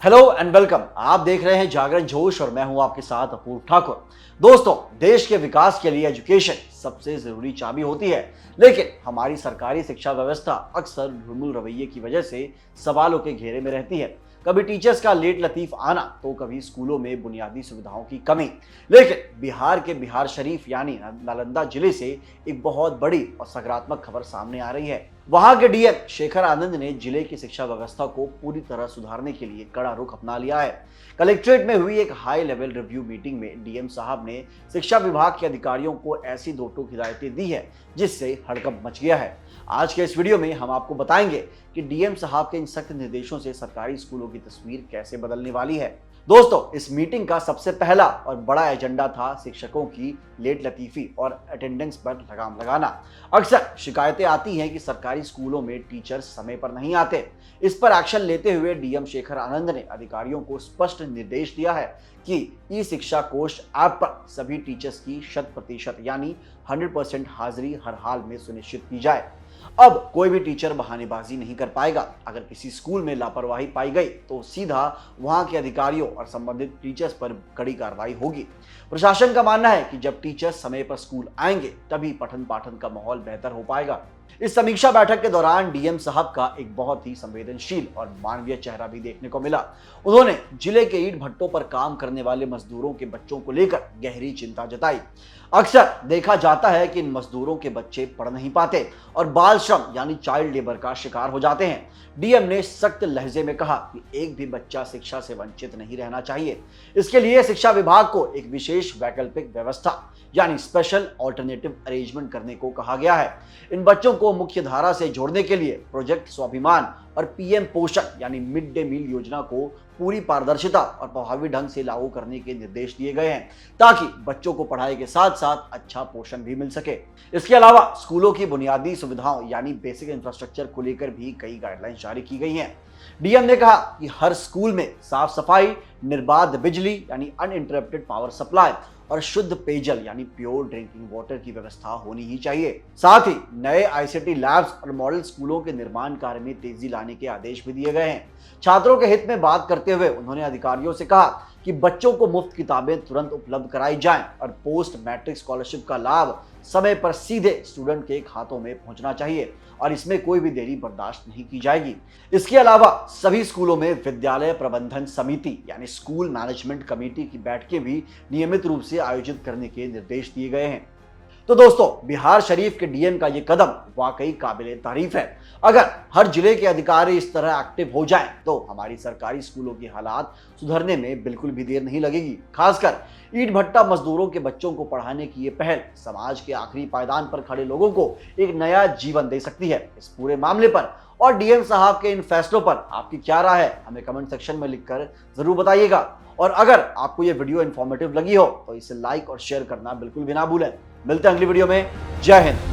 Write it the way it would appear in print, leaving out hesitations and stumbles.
Hello and welcome. आप देख रहे हैं जागरण जोश और मैं हूं आपके साथ अपूर्व ठाकुर। दोस्तों, देश के विकास के लिए एजुकेशन सबसे जरूरी चाबी होती है, लेकिन हमारी सरकारी शिक्षा व्यवस्था अक्सर ढुलमुल रवैये की वजह से सवालों के घेरे में रहती है। कभी टीचर्स का लेट लतीफ आना तो कभी स्कूलों में बुनियादी सुविधाओं की कमी। लेकिन बिहार के बिहार शरीफ यानी नालंदा जिले से एक बहुत बड़ी और सकारात्मक खबर सामने आ रही है। वहां के डीएम शेखर आनंद ने जिले की शिक्षा व्यवस्था को पूरी तरह सुधारने के लिए कड़ा रुख अपना लिया है। कलेक्ट्रेट में हुई एक हाई लेवल रिव्यू मीटिंग में डीएम साहब ने शिक्षा विभाग के अधिकारियों को ऐसी दो टूक हिदायतें दी है जिससे हड़कंप मच गया है। आज के इस वीडियो में हम आपको बताएंगे कि डीएम साहब के इन सख्त निर्देशों से सरकारी स्कूलों की तस्वीर कैसे बदलने वाली है। दोस्तों, इस मीटिंग का सबसे पहला और बड़ा एजेंडा था शिक्षकों की लेट लतीफी और अटेंडेंस पर लगाम लगाना। अक्सर शिकायतें आती हैं कि सरकारी स्कूलों में टीचर्स समय पर नहीं आते। इस पर एक्शन लेते हुए डीएम शेखर आनंद ने अधिकारियों को स्पष्ट निर्देश दिया है कि ई शिक्षा कोष ऐप पर सभी टीचर्स की 100% यानी 100% हाजिरी हर हाल में सुनिश्चित की जाए। अब कोई भी टीचर बहानेबाजी नहीं कर पाएगा। अगर किसी स्कूल में लापरवाही पाई गई तो सीधा वहां के अधिकारियों और संबंधित टीचर्स पर कड़ी कार्रवाई होगी। प्रशासन का मानना है कि जब टीचर्स समय पर स्कूल आएंगे तभी पठन पाठन का माहौल बेहतर हो पाएगा। इस समीक्षा बैठक के दौरान डीएम साहब का एक बहुत ही संवेदनशील और मानवीय चेहरा भी देखने को मिला। उन्होंने जिले के ईंट भट्टों पर काम करने वाले मजदूरों के बच्चों को लेकर गहरी चिंता जताई। अक्सर देखा जाता है कि इन मजदूरों के बच्चे पढ़ नहीं पाते और बाल श्रम यानी चाइल्ड लेबर का शिकार हो जाते हैं। डीएम ने सख्त लहजे में कहा कि एक भी बच्चा शिक्षा से वंचित नहीं रहना चाहिए। इसके लिए शिक्षा विभाग को एक विशेष वैकल्पिक व्यवस्था यानी स्पेशल ऑल्टरनेटिव अरेंजमेंट करने को कहा गया है। इन बच्चों को मुख्य धारा से जोड़ने के लिए प्रोजेक्ट स्वाभिमान और पीएम पोषण यानी मिड डे मील योजना को पूरी पारदर्शिता और प्रभावी ढंग से लागू करने के निर्देश दिए गए हैं, ताकि बच्चों को पढ़ाई के साथ साथ अच्छा पोषण भी मिल सके। इसके अलावा स्कूलों की बुनियादी सुविधाओं यानी बेसिक इंफ्रास्ट्रक्चर को लेकर भी कई गाइडलाइंस जारी की गई हैं। डीएम ने कहा कि हर स्कूल में साफ सफाई, निर्बाध बिजली यानी अनइंटरप्टेड पावर सप्लाई और शुद्ध पेयजल यानी प्योर ड्रिंकिंग वाटर की व्यवस्था होनी ही चाहिए। साथ ही नए आईसीटी लैब्स और मॉडल स्कूलों के निर्माण कार्य में तेजी लाने के आदेश भी दिए गए हैं। छात्रों के हित में बात करते हुए उन्होंने अधिकारियों से कहा कि बच्चों को मुफ्त किताबें तुरंत उपलब्ध कराई जाएं और पोस्ट मैट्रिक स्कॉलरशिप का लाभ समय पर सीधे स्टूडेंट के खातों में पहुंचना चाहिए और इसमें कोई भी देरी बर्दाश्त नहीं की जाएगी। इसके अलावा सभी स्कूलों में विद्यालय प्रबंधन समिति यानी स्कूल मैनेजमेंट कमेटी की बैठकें भी नियमित रूप से आयोजित करने के निर्देश दिए गए हैं। तो दोस्तों, बिहार शरीफ के डीएम का ये कदम वाकई काबिले तारीफ है। अगर हर जिले के अधिकारी इस तरह एक्टिव हो जाएं तो हमारी सरकारी स्कूलों की हालात सुधरने में बिल्कुल भी देर नहीं लगेगी। खासकर ईंट भट्टा मजदूरों के बच्चों को पढ़ाने की ये पहल समाज के आखिरी पायदान पर खड़े लोगों को एक नया जीवन दे सकती है। इस पूरे मामले पर और डीएम साहब के इन फैसलों पर आपकी क्या राय है, हमें कमेंट सेक्शन में लिखकर जरूर बताइएगा। और अगर आपको ये वीडियो इन्फॉर्मेटिव लगी हो तो इसे लाइक और शेयर करना बिल्कुल भी ना भूलें। मिलते हैं अगली वीडियो में। जय हिंद।